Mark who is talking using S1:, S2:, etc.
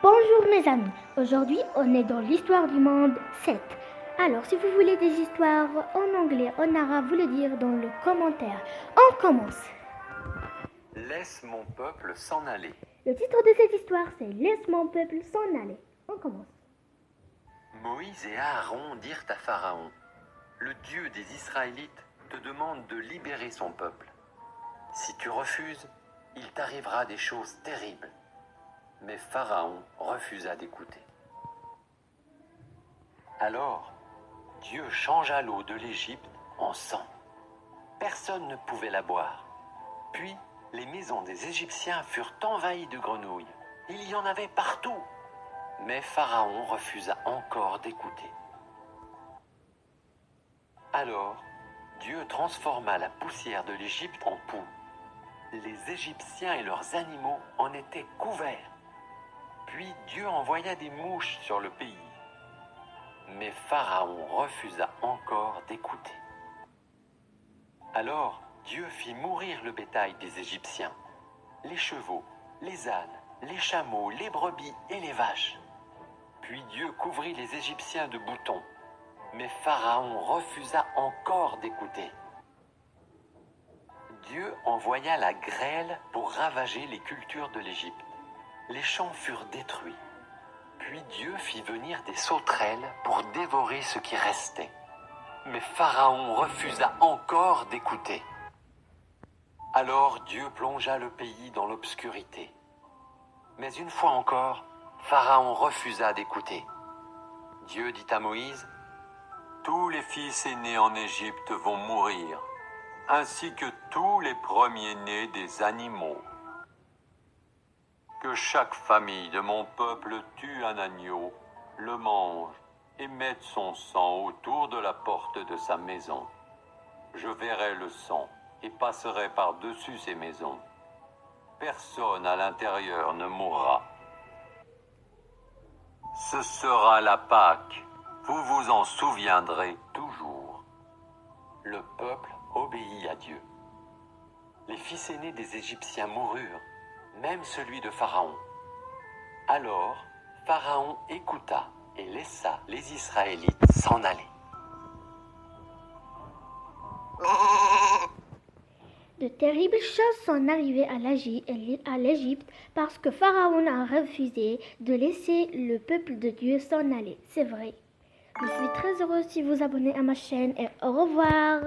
S1: Bonjour mes amis, aujourd'hui on est dans l'histoire du monde 7. Alors si vous voulez des histoires en anglais, en arabe, vous le dire dans le commentaire. On commence.
S2: Laisse mon peuple s'en aller.
S1: Le titre de cette histoire c'est Laisse mon peuple s'en aller. On commence.
S2: Moïse et Aaron dirent à Pharaon, le Dieu des Israélites te demande de libérer son peuple. Si tu refuses, il t'arrivera des choses terribles. Mais Pharaon refusa d'écouter. Alors, Dieu changea l'eau de l'Égypte en sang. Personne ne pouvait la boire. Puis, les maisons des Égyptiens furent envahies de grenouilles. Il y en avait partout. Mais Pharaon refusa encore d'écouter. Alors, Dieu transforma la poussière de l'Égypte en poux. Les Égyptiens et leurs animaux en étaient couverts. Puis Dieu envoya des mouches sur le pays. Mais Pharaon refusa encore d'écouter. Alors Dieu fit mourir le bétail des Égyptiens, les chevaux, les ânes, les chameaux, les brebis et les vaches. Puis Dieu couvrit les Égyptiens de boutons. Mais Pharaon refusa encore d'écouter. Dieu envoya la grêle pour ravager les cultures de l'Égypte. Les champs furent détruits. Puis Dieu fit venir des sauterelles pour dévorer ce qui restait. Mais Pharaon refusa encore d'écouter. Alors Dieu plongea le pays dans l'obscurité. Mais une fois encore, Pharaon refusa d'écouter. Dieu dit à Moïse, « Tous les fils aînés en Égypte vont mourir, ainsi que tous les premiers-nés des animaux. Que chaque famille de mon peuple tue un agneau, le mange et mette son sang autour de la porte de sa maison. Je verrai le sang et passerai par-dessus ces maisons. Personne à l'intérieur ne mourra. Ce sera la Pâque, vous vous en souviendrez toujours. » Le peuple obéit à Dieu. Les fils aînés des Égyptiens moururent, même celui de Pharaon. Alors, Pharaon écouta et laissa les Israélites s'en aller.
S1: De terribles choses sont arrivées à l'Égypte parce que Pharaon a refusé de laisser le peuple de Dieu s'en aller. C'est vrai. Je suis très heureuse si vous abonnez à ma chaîne et au revoir.